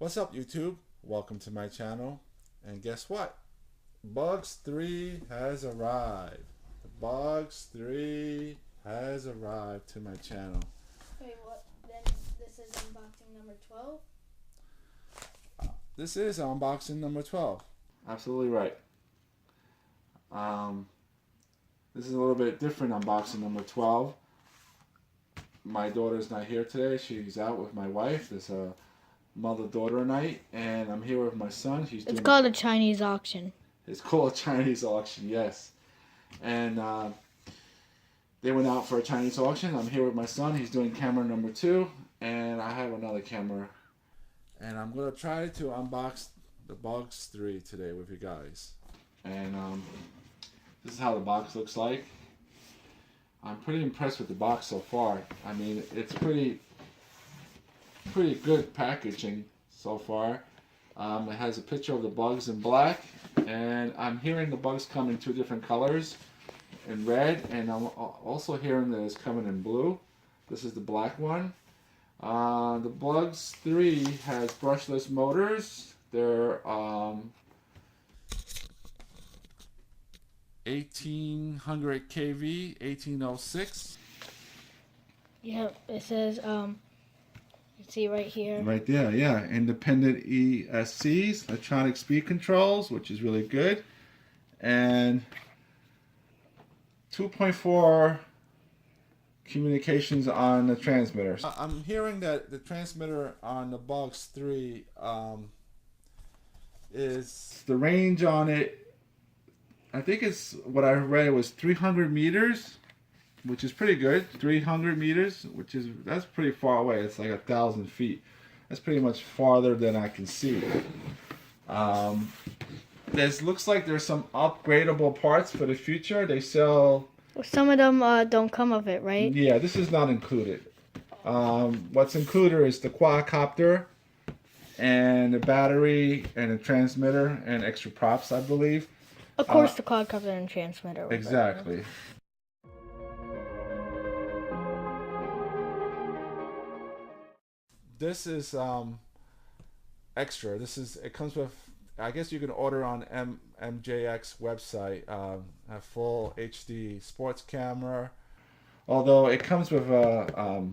What's up, YouTube? Welcome to my channel. And guess what? Bugs 3 has arrived. Bugs 3 has arrived to my channel. Wait, what? Then this is unboxing number 12? This is unboxing number 12. Absolutely right. This is a little bit different unboxing number 12. My daughter's not here today. She's out with my wife. It's a mother-daughter night, and I'm here with my son. It's called a Chinese auction. It's called a Chinese auction, yes. And they went out for a Chinese auction. I'm here with my son. He's doing camera number 2, and I have another camera. And I'm going to try to unbox the Bugs 3 today with you guys. And this is how the box looks like. I'm pretty impressed with the box so far. I mean, it's pretty good packaging so far. It has a picture of the bugs in black, and I'm hearing the bugs come in 2 different colors, in red, and I'm also hearing that it's coming in blue. This is the black one. The Bugs 3 has brushless motors. They're 1800 kV, 1806. Yep, it says, you see right here. Right there, yeah. Independent ESCs, electronic speed controls, which is really good. And 2.4 communications on the transmitter. I'm hearing that the transmitter on the Bugs 3 is the range on it. I think it's what I read. It was 300 meters, which is pretty good. 300 meters, that's pretty far away. It's like 1,000 feet. That's pretty much farther than I can see. Looks like there's some upgradable parts for the future. They sell. Some of them don't come with it, right? Yeah, this is not included. What's included is the quadcopter and the battery and the transmitter and extra props, I believe. Of course, the quadcopter and transmitter. Exactly. This is extra. It comes with, I guess you can order on MJX website, a full HD sports camera. Although it comes with a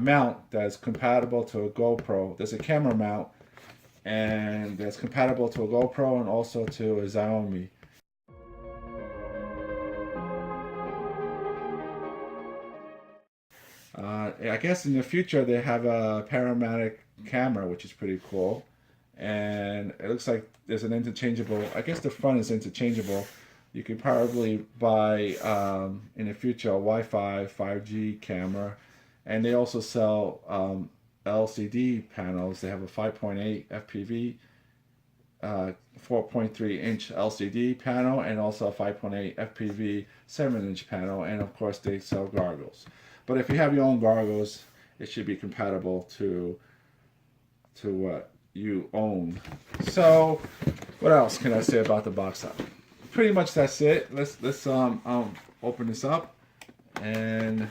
mount that's compatible to a GoPro. There's a camera mount, and that's compatible to a GoPro and also to a Xiaomi. I guess in the future they have a panoramic camera, which is pretty cool. And it looks like there's an interchangeable, I guess the front is interchangeable. You could probably buy in the future a Wi-Fi 5G camera. And they also sell LCD panels. They have a 5.8 FPV, 4.3 inch LCD panel, and also a 5.8 FPV 7-inch panel. And of course they sell goggles. But if you have your own goggles, it should be compatible to what you own. So what else can I say about the box up? Pretty much that's it. Let's open this up, and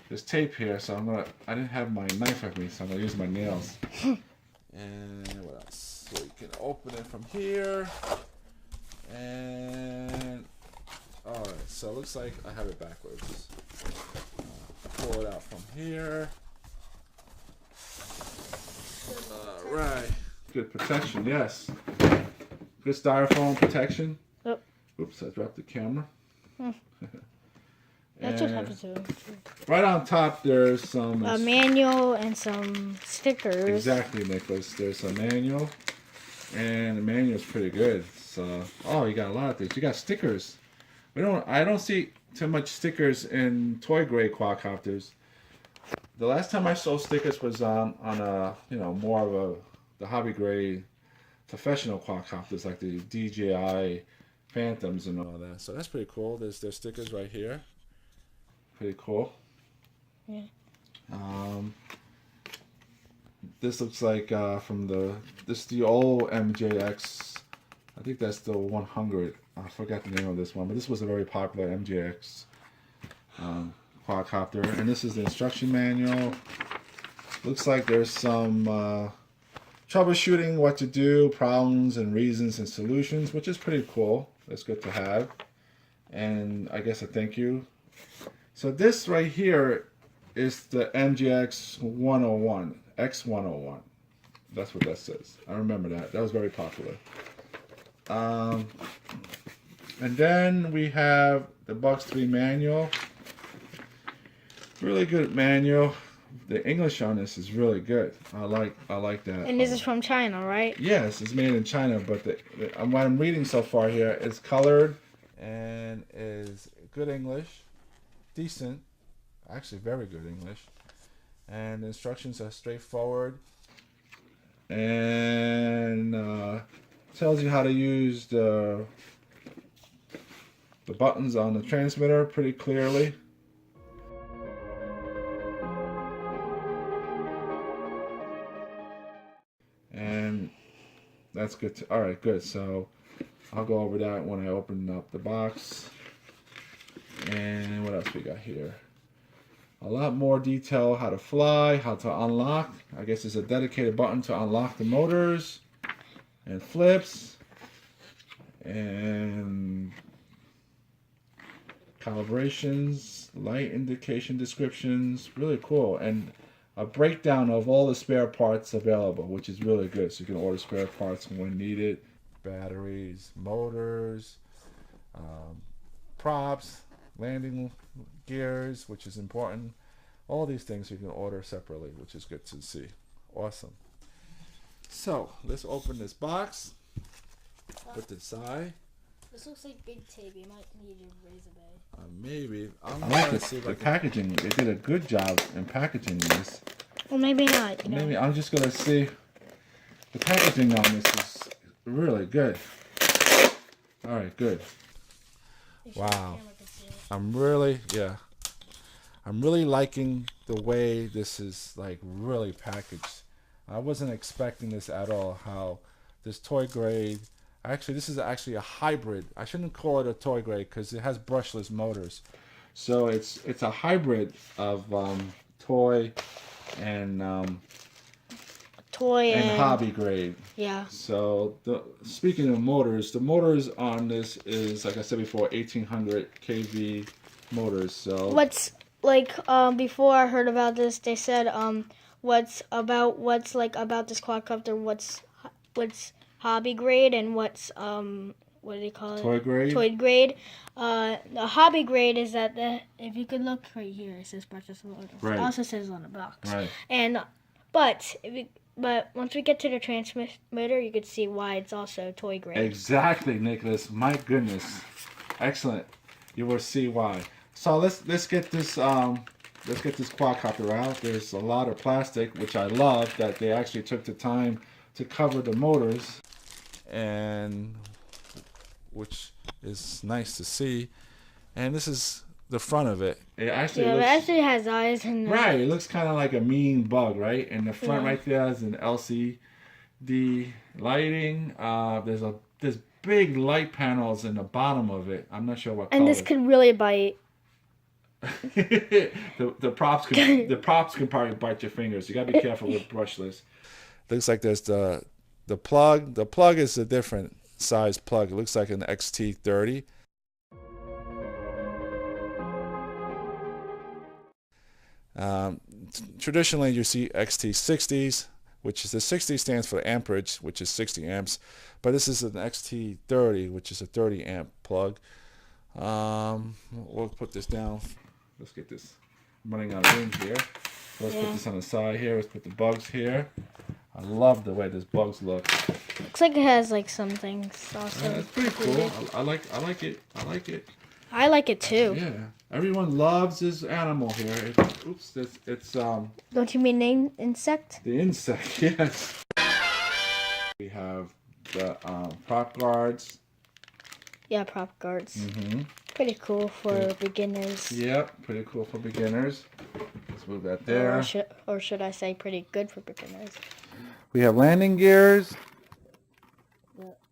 there's tape here, so I didn't have my knife with me, so I'm gonna use my nails. And what else? So you can open it from here, and all right. So it looks like I have it backwards. Pull it out from here. All right. Good protection, yes. Good styrofoam protection. Yep. Oops, I dropped the camera. That's what happens to them. Right on top, there's some a manual and some stickers. Exactly, Nicholas. There's a manual, and the manual's pretty good. So, oh, you got a lot of things. You got stickers. I don't see too much stickers in toy grade quadcopters. The last time I saw stickers was on a more of the hobby grade professional quadcopters like the DJI Phantoms and all that. So that's pretty cool. There's stickers right here. Pretty cool. Yeah. This looks like from the old MJX. I think that's the 100. I forgot the name of this one, but this was a very popular MJX quadcopter. And this is the instruction manual. Looks like there's some troubleshooting what to do, problems and reasons and solutions, which is pretty cool. That's good to have. And I guess a thank you. So this right here is the MJX 101, X101. That's what that says. I remember that. That was very popular. And then we have the Bugs 3 manual. Really good manual. The English on this is really good. I like that. And this is from China, right? Yes, it's made in China, but what I'm reading so far here is colored and is good English, decent, actually very good English, and the instructions are straightforward, and tells you how to use the buttons on the transmitter pretty clearly. And that's good. All right, good. So I'll go over that when I open up the box. And what else we got here? A lot more detail, how to fly, how to unlock. I guess there's a dedicated button to unlock the motors and flips and calibrations, light indication descriptions. Really cool. And a breakdown of all the spare parts available, which is really good. So you can order spare parts when needed. Batteries, motors, props, landing gears, which is important. All these things you can order separately, which is good to see. Awesome. So let's open this box. Put it aside. This looks like big tape. You might need a razor blade. Maybe. I like the packaging. They did a good job in packaging this. Well, maybe not. You know. Maybe I'm just gonna see. The packaging on this is really good. All right, good. Wow. I'm really liking the way this is like really packaged. I wasn't expecting this at all. How this toy grade. Actually, this is actually a hybrid. I shouldn't call it a toy grade because it has brushless motors. So it's a hybrid of toy and hobby grade. Yeah. So speaking of motors, the motors on this is, like I said before, 1800 kV motors. So what's like before I heard about this, they said what's about this quadcopter, what's hobby grade and what's what do they call it? Toy grade. Toy grade. The hobby grade is that if you could look right here, it says brushless motors. Right. It also says on the box. Right. And but once we get to the transmitter, you could see why it's also toy grade. Exactly, Nicholas. My goodness, excellent. You will see why. So let's get this quadcopter out. There's a lot of plastic, which I love that they actually took the time to cover the motors, and which is nice to see. And this is the front of it. It actually it actually has eyes and right. It looks kind of like a mean bug, right? And the front right there is an LCD lighting. There's big light panels in the bottom of it. I'm not sure what color. And this could really bite. the props can probably bite your fingers. You gotta be careful with brushless. Looks like there's the plug. The plug is a different size plug. It looks like an XT30. Traditionally, you see XT60s, which is the 60 stands for amperage, which is 60 amps. But this is an XT30, which is a 30 amp plug. We'll put this down. Let's get this. I'm running out of room here. Let's put this on the side here. Let's put the bugs here. I love the way this bugs look. Looks like it has like some things also. It's pretty cool. I like it. I like it too. Yeah. Everyone loves this animal here. It's Don't you mean the insect? the insect, yes. We have the prop guards. Yeah, prop guards. Mm-hmm. Pretty cool for beginners. Yep, pretty cool for beginners. Let's move that there. Or should I say pretty good for beginners. We have landing gears,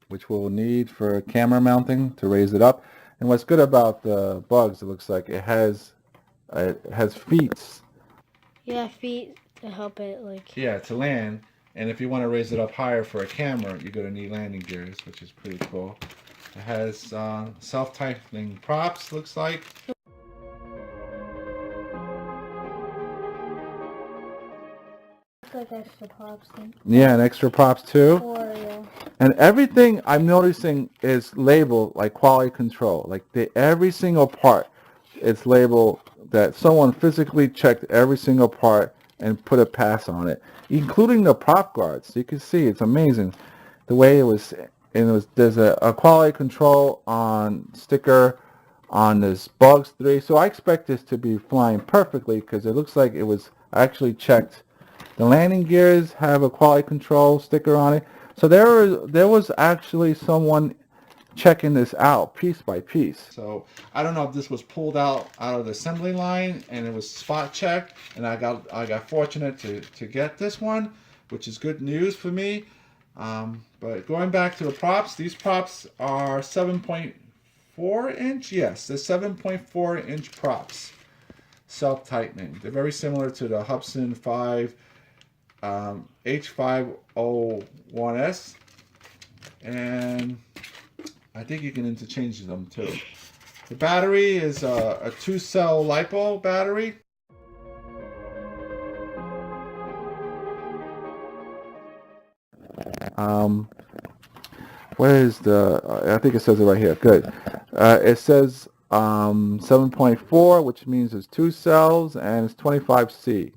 which we'll need for camera mounting to raise it up. And what's good about the bugs, it looks like it has feet. Yeah, feet to help it like. Yeah, to land. And if you want to raise it up higher for a camera, you're going to need landing gears, which is pretty cool. It has self-tightening props, looks like. Like extra props thing. Yeah, and extra props too. Yeah. And everything I'm noticing is labeled like quality control. Like every single part is labeled that someone physically checked every single part and put a pass on it, including the prop guards. You can see it's amazing the way it was. And there's a quality control on sticker on this Bugs 3. So I expect this to be flying perfectly because it looks like it was actually checked. The landing gears have a quality control sticker on it. So there was actually someone checking this out piece by piece. So I don't know if this was pulled out of the assembly line and it was spot checked, and I got fortunate to get this one, which is good news for me. But going back to the props, these props are 7.4 inch. Yes, they're 7.4 inch props, self-tightening. They're very similar to the Hubsan 5 H501S, and I think you can interchange them too. The battery is a 2-cell LIPO battery. What is the, I think it says it right here. Good. It says 7.4, which means it's 2 cells, and it's 25C.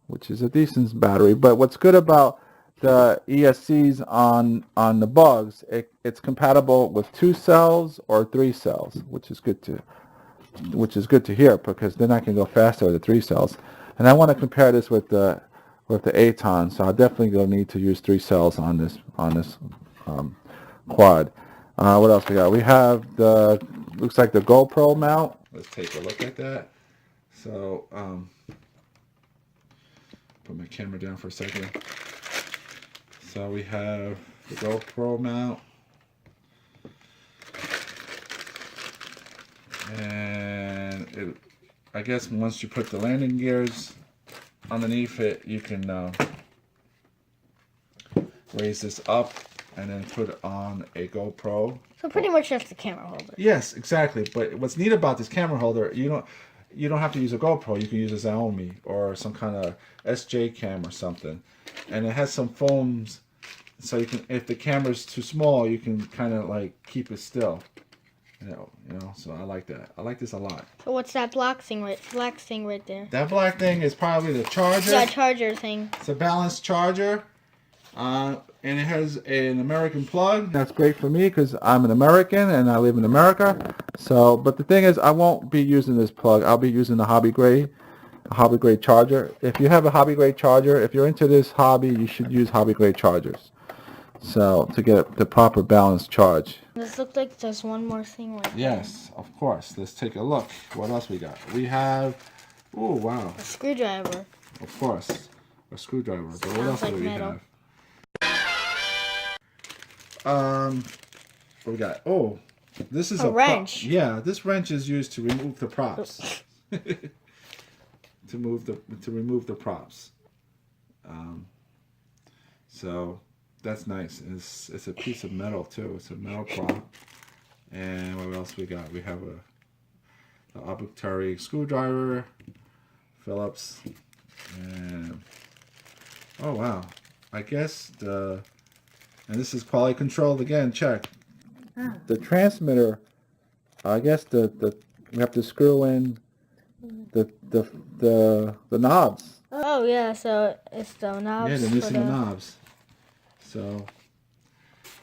Which is a decent battery. But what's good about the ESCs on the Bugs, it's compatible with 2 cells or 3 cells, which is good to hear, because then I can go faster with the 3 cells. And I want to compare this with the Aton, so I definitely going to need to use 3 cells on this quad. What else we got? We have looks like the GoPro mount. Let's take a look at that. So put my camera down for a second. So we have the GoPro mount, and I guess once you put the landing gears underneath it, you can raise this up and then put on a GoPro. So pretty much just the camera holder. Yes, exactly. But what's neat about this camera holder, you don't have to use a GoPro. You can use a Xiaomi or some kind of SJ cam or something. And it has some foams, so you can, if the camera's too small, you can kind of like keep it still. You know, so I like that. I like this a lot. So what's that black thing right there? That black thing is probably the charger. That charger thing. It's a balanced charger. And it has an American plug. That's great for me because I'm an American and I live in America. So, but the thing is, I won't be using this plug. I'll be using the hobby grade charger. If you have a hobby grade charger, if you're into this hobby, you should use hobby grade chargers. So, to get the proper balanced charge. This looks like there's one more thing right there. Yes, of course. Let's take a look. What else we got? We have, oh wow. A screwdriver. Of course, a screwdriver. But what else do we have? What we got? Oh, this is a wrench. Yeah, this wrench is used to remove the props. to remove the props. So that's nice. It's a piece of metal too. It's a metal prop. And what else we got? We have the arbitrary screwdriver, Phillips, and oh wow, I guess and this is quality controlled again. Check the transmitter. I guess we have to screw in the knobs. Oh yeah, so it's the knobs. Yeah, they're missing the knobs. So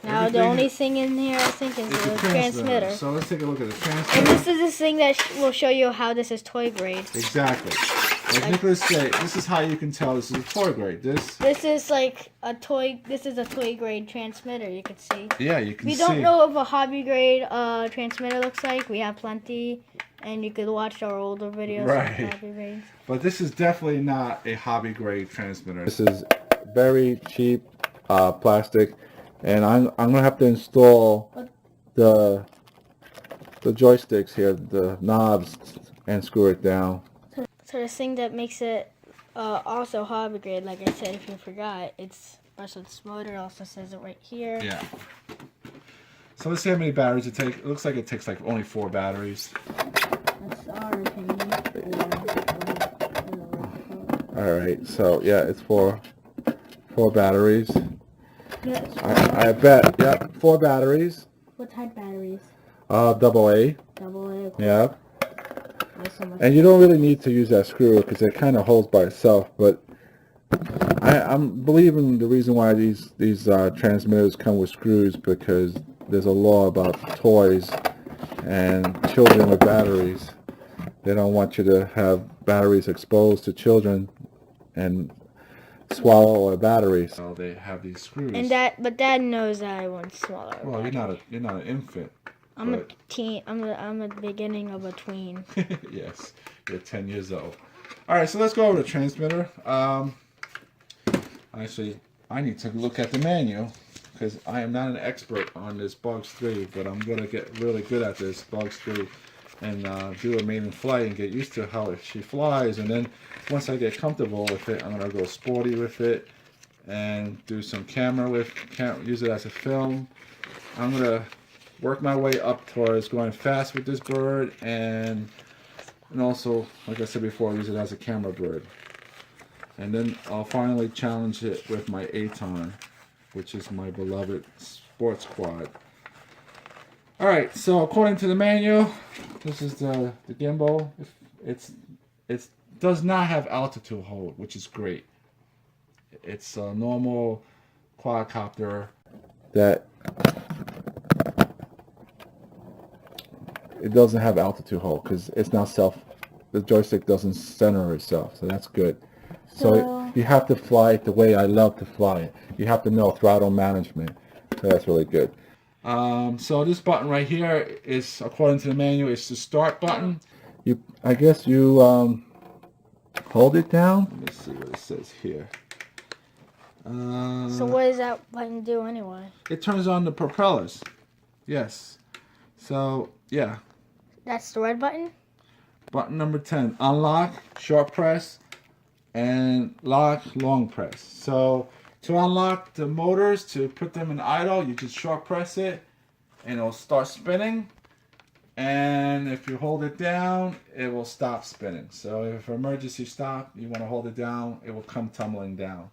now the only thing in here I think is the transmitter. So let's take a look at the transmitter. And this is the thing that will show you how this is toy grade. Exactly. Like Nicholas said, this is how you can tell this is a toy grade. This is like a toy. This is a toy grade transmitter. You can see. Yeah, you can see. We don't know if a hobby grade transmitter looks like. We have plenty, and you could watch our older videos. Right. Of hobby grades. But this is definitely not a hobby grade transmitter. This is very cheap plastic, and I'm gonna have to install the joysticks here, the knobs, and screw it down. So the thing that makes it also hobby grade, like I said, if you forgot, it's brushless motor. It also says it right here. Yeah. So let's see how many batteries it takes. It looks like it takes like only 4 batteries. That's our opinion. All right. So yeah, it's 4 batteries. Yes. I bet. Yep. 4 batteries. What type batteries? AA. AA. Yeah. So And you don't really need to use that screw because it kind of holds by itself. But I'm believing the reason why these transmitters come with screws because there's a law about toys and children with batteries. They don't want you to have batteries exposed to children and swallow a battery. So they have these screws. And but Dad knows that I won't swallow. Well, you're not an infant. I'm a teen. I'm the beginning of a tween. Yes, you're 10 years old. All right, so let's go over the transmitter. Actually, I need to look at the manual because I am not an expert on this BUGS 3, but I'm gonna get really good at this BUGS 3 and do a maiden flight and get used to how she flies. And then once I get comfortable with it, I'm gonna go sporty with it and do some camera use it as a film. I'm gonna work my way up towards going fast with this bird and also, like I said before, use it as a camera bird. And then I'll finally challenge it with my Acorn, which is my beloved sports quad. Alright, so according to the manual, this is the gimbal. It does not have altitude hold, which is great. It's a normal quadcopter that it doesn't have altitude hold because it's not the joystick doesn't center itself, so that's good. So you have to fly it the way I love to fly it. You have to know throttle management, so that's really good. So this button right here is, according to the manual, it's the start button. I guess you hold it down. Let me see what it says here. So what does that button do anyway? It turns on the propellers. Yes. So yeah. That's the red button? Button number 10. Unlock, short press, and lock, long press. So to unlock the motors, to put them in idle, you just short press it and it'll start spinning. And if you hold it down, it will stop spinning. So if emergency stop, you want to hold it down, it will come tumbling down.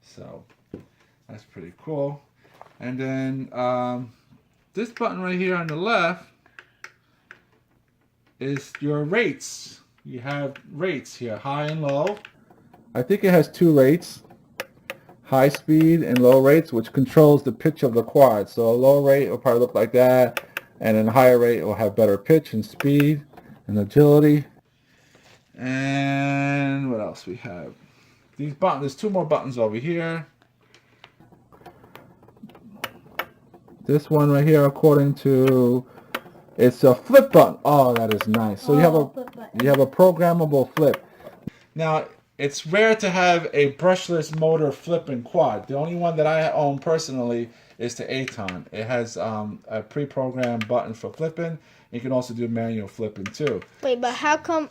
So that's pretty cool. And then this button right here on the left is your rates. You have rates here, high and low. I think it has 2 rates, high speed and low rates, which controls the pitch of the quad. So a low rate will probably look like that, and then a higher rate will have better pitch and speed and agility. And what else we have? These buttons, there's 2 more buttons over here. This one right here, according to, it's a flip button. Oh, that is nice. So you have a programmable flip. Now, it's rare to have a brushless motor flipping quad. The only one that I own personally is the Acorn. It has a pre-programmed button for flipping. You can also do manual flipping too. Wait, but how come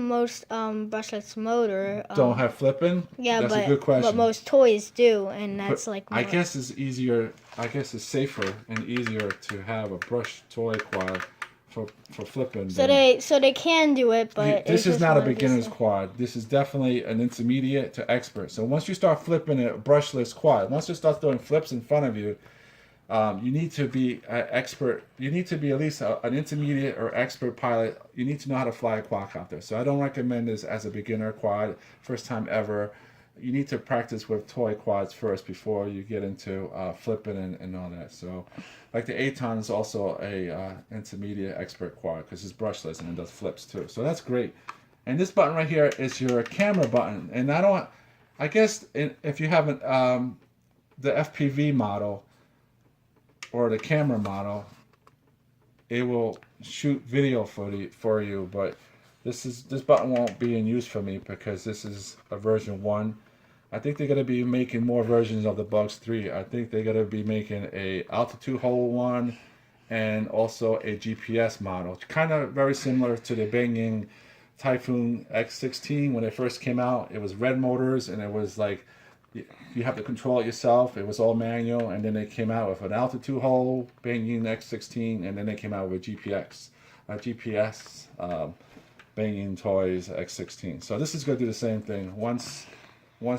most brushless motor don't have flipping? Yeah, that's a good question. But most toys do, and that's like more. I guess it's easier. I guess it's safer and easier to have a brush toy quad for flipping. So they can do it, but this is not a beginner's quad. This is definitely an intermediate to expert. So once you start flipping a brushless quad, once you start doing flips in front of you, you need to be an expert. You need to be at least an intermediate or expert pilot. You need to know how to fly a quadcopter. So I don't recommend this as a beginner quad, first time ever. You need to practice with toy quads first before you get into flipping and all that. So, like the Acorn is also a intermediate expert quad because it's brushless and it does flips too. So that's great. And this button right here is your camera button. And I guess if you have the FPV model or the camera model, it will shoot video for you. But this button won't be in use for me because this is a version 1. I think they're going to be making more versions of the BUGS 3. I think they're going to be making a altitude hold one and also a GPS model. Kind of very similar to the Banging Typhoon X16 when it first came out. It was red motors and it was like you have to control it yourself. It was all manual, and then they came out with an altitude hole, banging X16, and then they came out with GPS, banging toys X16. So this is going to do the same thing. Once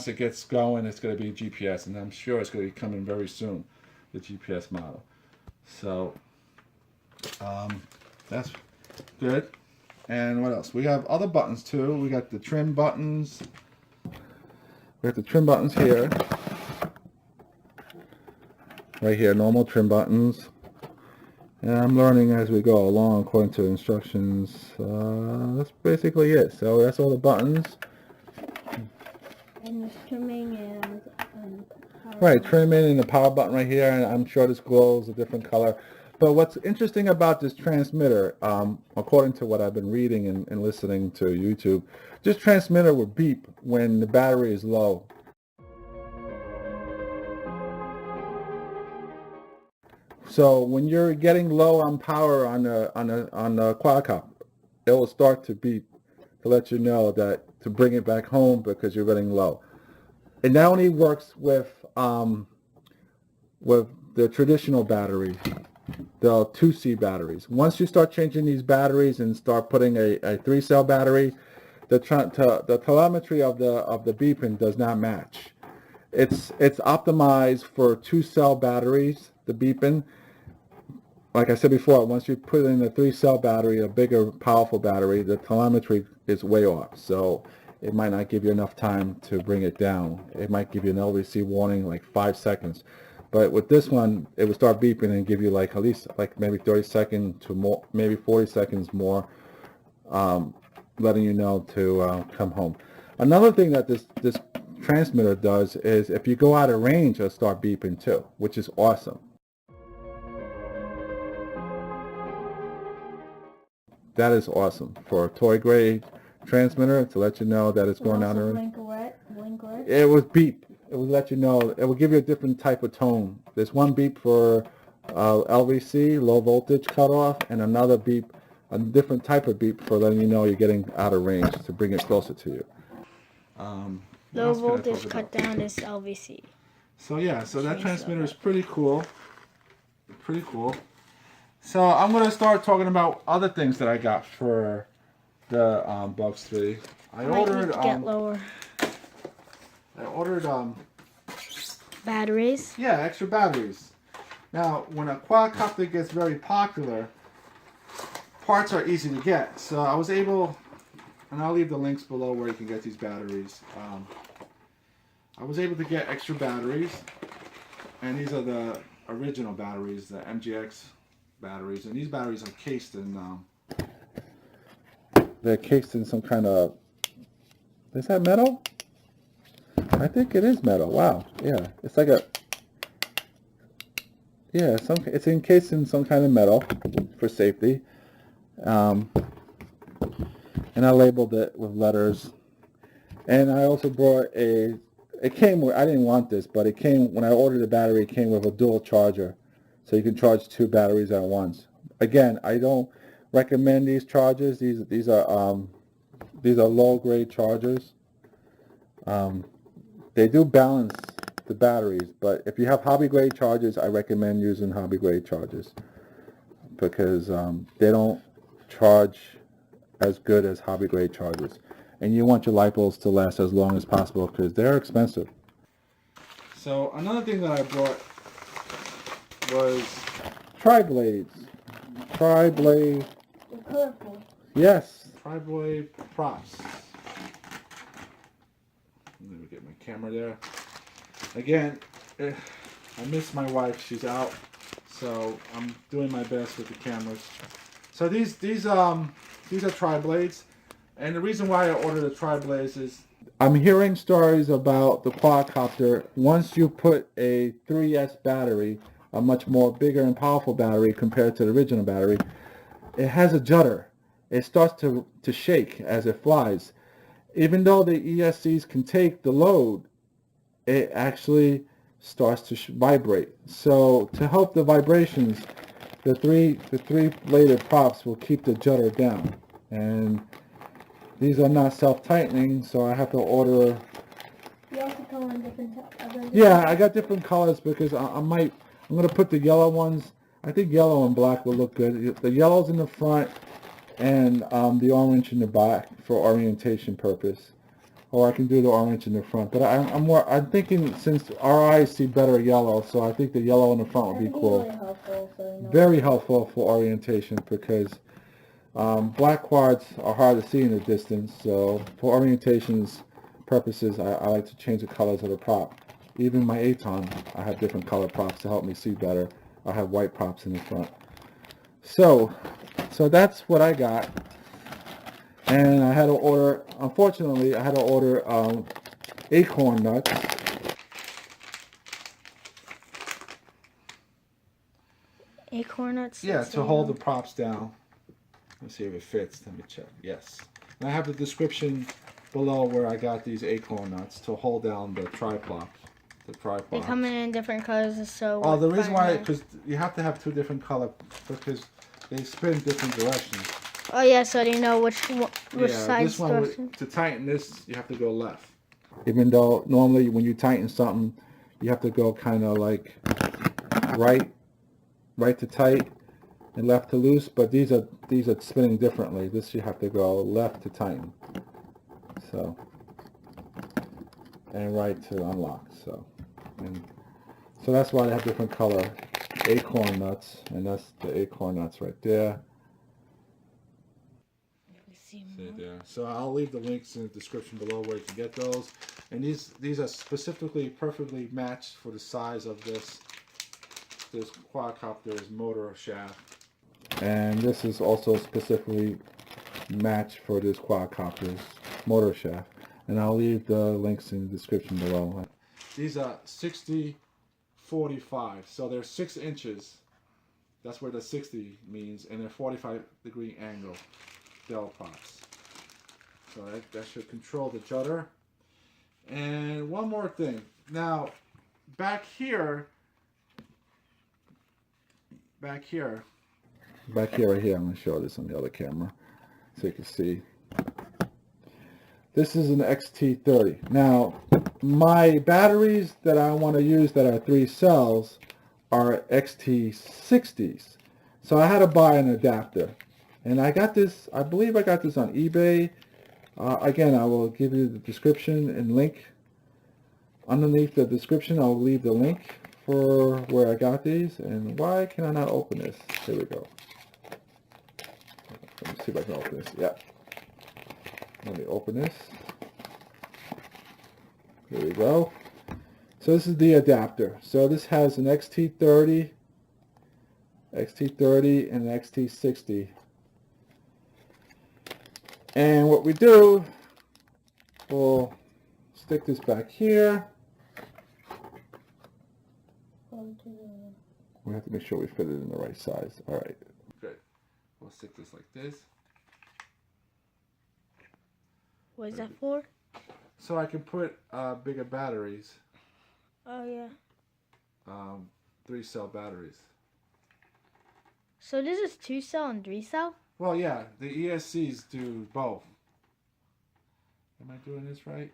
it gets going, it's going to be GPS, and I'm sure it's going to be coming very soon, the GPS model. So that's good. And what else? We have other buttons too. We got the trim buttons. We have the trim buttons here. Right here, normal trim buttons. And I'm learning as we go along according to instructions. That's basically it. So that's all the buttons. And this trimming and right, trimming and the power button right here. And I'm sure this glows a different color. But what's interesting about this transmitter, according to what I've been reading and listening to YouTube, this transmitter will beep when the battery is low. So when you're getting low on power on the quadcopter, it will start to beep to let you know that to bring it back home because you're getting low. It not only works with the traditional batteries, the 2C batteries. Once you start changing these batteries and start putting a 3-cell battery, the telemetry of the beeping does not match. It's optimized for 2-cell batteries, the beeping. Like I said before, once you put in a 3-cell battery, a bigger, powerful battery, the telemetry is way off. So it might not give you enough time to bring it down. It might give you an LVC warning like 5 seconds. But with this one, it will start beeping and give you like at least like maybe 30 seconds to more, maybe 40 seconds more, letting you know to come home. Another thing that this transmitter does is if you go out of range, it'll start beeping too, which is awesome. That is awesome for a toy grade transmitter to let you know that it's going out of range. It was beep. It will let you know. It will give you a different type of tone. There's one beep for LVC, low voltage cutoff, and another beep, a different type of beep for letting you know you're getting out of range to bring it closer to you. Low voltage cut down is LVC. So yeah, so that transmitter is pretty cool. Pretty cool. So I'm going to start talking about other things that I got for the Bugs 3. I ordered batteries. Yeah, extra batteries. Now, when a quadcopter gets very popular, parts are easy to get. So I was able, and I'll leave the links below where you can get these batteries. I was able to get extra batteries, and these are the original batteries, the MJX batteries, and these batteries are cased in. They're cased in some kind of. Is that metal? I think it is metal. Wow. Yeah, it's like a. Yeah, it's encased in some kind of metal for safety. And I labeled it with letters. And I also brought it came with, I didn't want this, but it came, when I ordered the battery, it came with a dual charger. So you can charge 2 batteries at once. Again, I don't recommend these chargers. These are low grade chargers. They do balance the batteries, but if you have hobby grade chargers, I recommend using hobby grade chargers because they don't charge as good as hobby grade chargers. And you want your LIPOs to last as long as possible because they're expensive. So another thing that I brought was tri-blades. Tri-blade. They're colorful. Yes, tri-blade props. Let me get my camera there. Again, I miss my wife. She's out, so I'm doing my best with the cameras. So these are tri-blades, and the reason why I ordered the tri-blades is I'm hearing stories about the quadcopter. Once you put a 3S battery, a much more bigger and powerful battery compared to the original battery, it has a judder. It starts to shake as it flies. Even though the ESCs can take the load, it actually starts to vibrate. So to help the vibrations, the three bladed props will keep the judder down. And these are not self-tightening, so I have to order You also come in different Yeah, I got different colors because I'm going to put the yellow ones. I think yellow and black will look good. The yellow's in the front and the orange in the back for orientation purpose. Or I can do the orange in the front. But I'm thinking since our eyes see better yellow, so I think the yellow in the front would be cool. Really helpful, so Very helpful for orientation because black quads are hard to see in the distance. So for orientations purposes, I like to change the colors of the prop. Even my Acorn, I have different color props to help me see better. I have white props in the front. So that's what I got. And I had to order, unfortunately, I had to order Acorn nuts. Acorn nuts? Yeah, to hold the props down. Let's see if it fits. Let me check. Yes. And I have the description below where I got these Acorn nuts to hold down the tripods. They come in different colors, so... Oh, the reason why, because you have to have two different colors because they spin different directions. Oh yeah, so do you know which side this one, to tighten this, you have to go left. Even though normally when you tighten something, you have to go kind of like right to tight and left to loose. But these are spinning differently. This you have to go left to tighten. So and right to unlock. So that's why they have different color Acorn nuts, and that's the Acorn nuts right there. See there. So I'll leave the links in the description below where you can get those. And these are specifically perfectly matched for the size of this quadcopter's motor shaft. And this is also specifically matched for this quadcopter's motor shaft. And I'll leave the links in the description below. These are 60-45, so they're 6 inches. That's where the 60 means, and they're 45-degree angle bell props. So that should control the judder. And one more thing. Now, back here, right here, I'm going to show this on the other camera so you can see. This is an XT30. Now, my batteries that I want to use that are 3 cells are XT60s. So I had to buy an adapter. And I got this, I believe I got this on eBay. Again, I will give you the description and link. Underneath the description, I'll leave the link for where I got these. And why can I not open this? Here we go. Let me see if I can open this. Yeah. Let me open this. Here we go. So this is the adapter. So this has an XT30 and an XT60. And what we do, we'll stick this back here. We have to make sure we fit it in the right size. All right. Good. We'll stick this like this. What is that for? So I can put bigger batteries. Oh yeah. 3-cell batteries. So this is 2-cell and 3-cell? Well, yeah, the ESCs do both. Am I doing this right?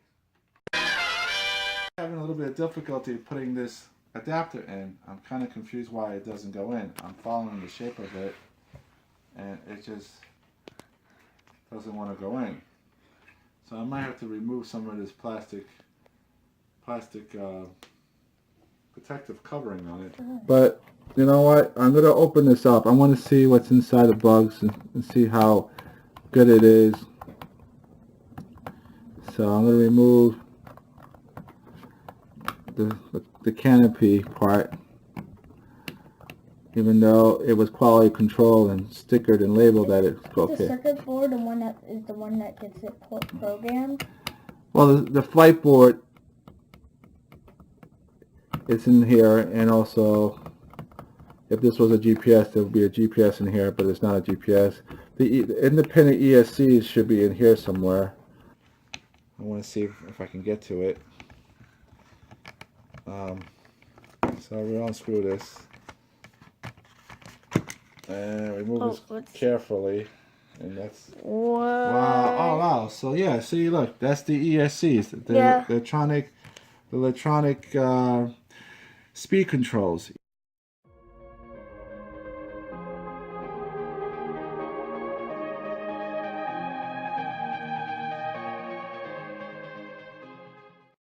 I'm having a little bit of difficulty putting this adapter in. I'm kind of confused why it doesn't go in. I'm following the shape of it, and it just doesn't want to go in. So I might have to remove some of this plastic protective covering on it. But you know what? I'm going to open this up. I want to see what's inside the bugs and see how good it is. So I'm going to remove the canopy part, even though it was quality control and stickered and labeled that it's okay. The circuit board, the one that gets it programmed? Well, the flight board, it's in here, and also if this was a GPS, there would be a GPS in here, but it's not a GPS. The independent ESCs should be in here somewhere. I want to see if I can get to it. So we unscrew this and remove this carefully, and that's wow. Oh wow! So yeah, see, look, that's the ESCs, the electronic the electronic speed controls.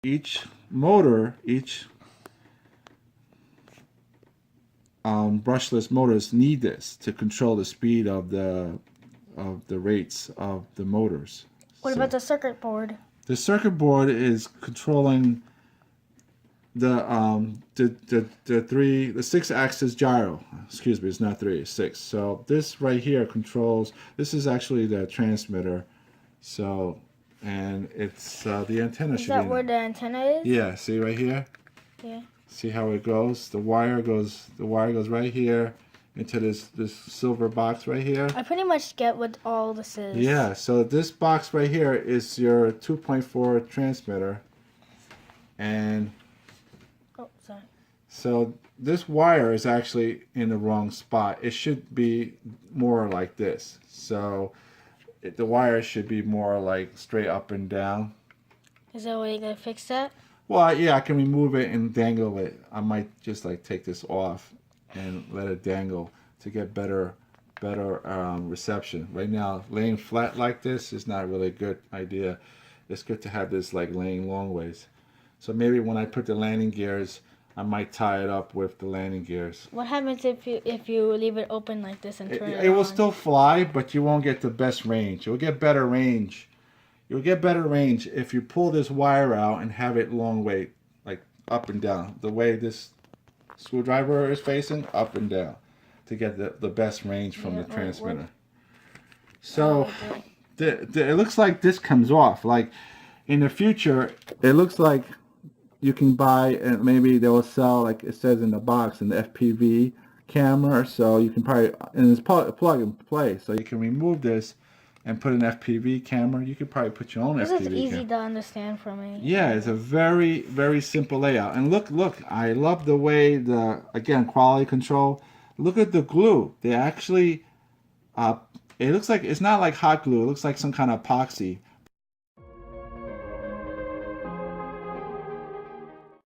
Each motor, each brushless motors need this to control the speed of the rates of the motors. What about the circuit board? The circuit board is controlling the 6-axis gyro. Excuse me, it's not 3, it's 6. So this right here controls. This is actually the transmitter. So, and it's the antenna. Is that where the antenna is? Yeah. See right here. Yeah. See how it goes? The wire goes right here into this silver box right here. I pretty much get what all this is. Yeah, so this box right here is your 2.4 transmitter. And oh, sorry. So this wire is actually in the wrong spot. It should be more like this. So the wire should be more like straight up and down. Is that way you're going to fix that? Well, yeah, I can remove it and dangle it. I might just like take this off and let it dangle to get better reception. Right now, laying flat like this is not really a good idea. It's good to have this like laying long ways. So maybe when I put the landing gears, I might tie it up with the landing gears. What happens if you leave it open like this and turn it on? It will still fly, but you won't get the best range. You'll get better range. You'll get better range if you pull this wire out and have it long way, like up and down. The way this screwdriver is facing, up and down, to get the best range from the transmitter. So it looks like this comes off. Like in the future, it looks like you can buy, and maybe they will sell, like it says in the box, an FPV camera. So you can probably, and it's plug and play. So you can remove this and put an FPV camera. You could probably put your own FPV camera. This is easy to understand for me. Yeah, it's a very, very simple layout. And look, I love the way again, quality control. Look at the glue. They actually, it looks like, it's not like hot glue. It looks like some kind of epoxy.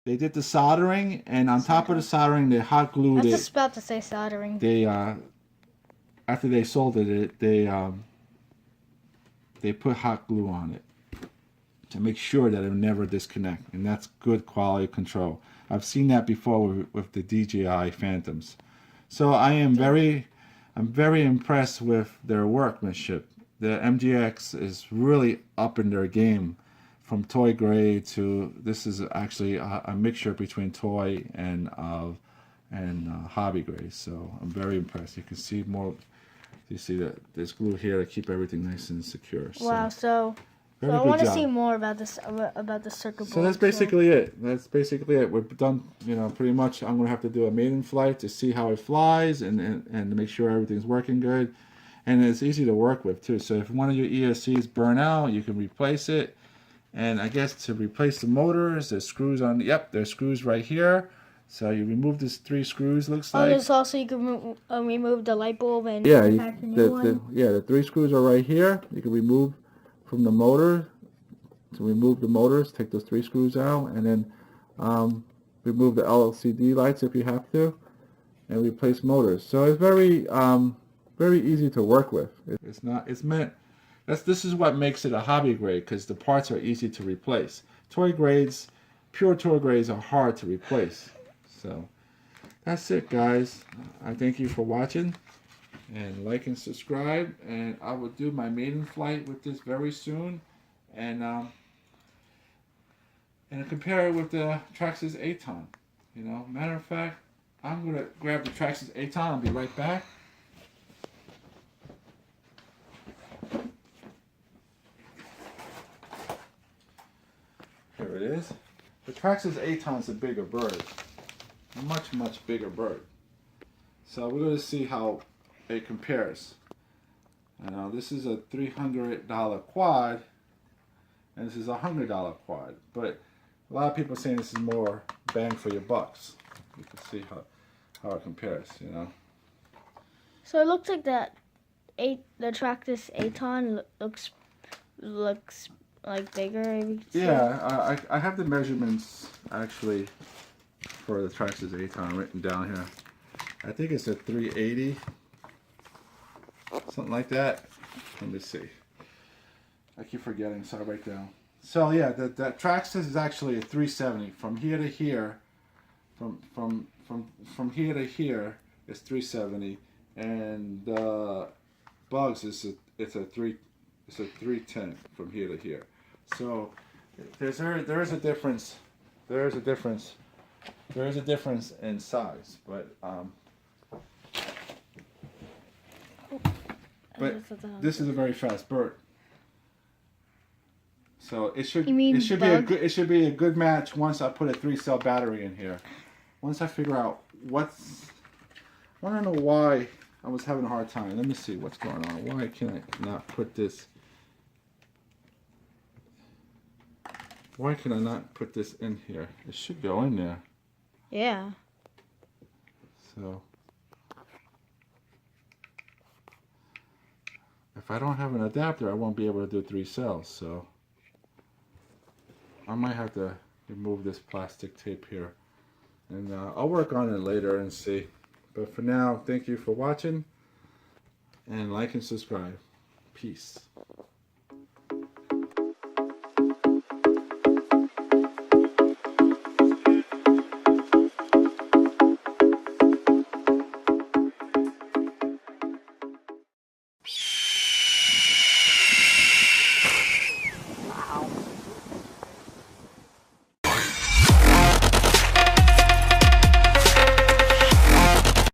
They did the soldering, and on top of the soldering, they hot glued it. I was just about to say soldering. They, after they soldered it, they put hot glue on it to make sure that it will never disconnect, and that's good quality control. I've seen that before with the DJI Phantoms. So I'm very impressed with their workmanship. The MJX is really up in their game, from toy grade to, this is actually a mixture between toy and hobby grade. So I'm very impressed. You can see more. You see that there's glue here to keep everything nice and secure. Wow, so I want to see more about this, about the circuit board. So that's basically it. That's basically it. We're done, pretty much. I'm going to have to do a maiden flight to see how it flies and to make sure everything's working good. And it's easy to work with, too. So if one of your ESCs burn out, you can replace it. And I guess to replace the motors, there's screws on, yep, there's screws right here. So you remove these 3 screws, looks like. There's also, you can remove the light bulb and yeah, attach a new one. The 3 screws are right here. You can remove from the motor. To remove the motors, take those 3 screws out, and then remove the LCD lights if you have to, and replace motors. So it's very easy to work with. This is what makes it a hobby grade, because the parts are easy to replace. Toy grades, pure toy grades are hard to replace. So that's it, guys. I thank you for watching, and like and subscribe, and I will do my maiden flight with this very soon, and compare it with the Traxxas Aton. Matter of fact, I'm gonna grab the Traxxas Aton. I'll be right back. Here it is. The Traxxas Aton's a bigger bird. Much bigger bird. So we're going to see how it compares. This is a $300 quad, and this is a $100 quad. But a lot of people are saying this is more bang for your bucks. You can see how it compares, So it looks like the Traxxas Aton looks like bigger? If you could say? Yeah, I have the measurements actually for the Traxxas Acorn written down here. I think it's a 380, something like that. Let me see. I keep forgetting, so I write down. So yeah, the Traxxas is actually a 370 from here to here. From here to here is 370, and Bugs is a 310 from here to here. So there is a difference. There is a difference. There is a difference in size, but this is a very fast bird. So it should it should be a good match once I put a 3-cell battery in here. Once I figure out I want to know why I was having a hard time. Let me see what's going on. Why can I not put this? Why can I not put this in here? It should go in there. Yeah. So if I don't have an adapter, I won't be able to do 3 cells. So I might have to remove this plastic tape here. And I'll work on it later and see. But for now, thank you for watching. And like and subscribe. Peace.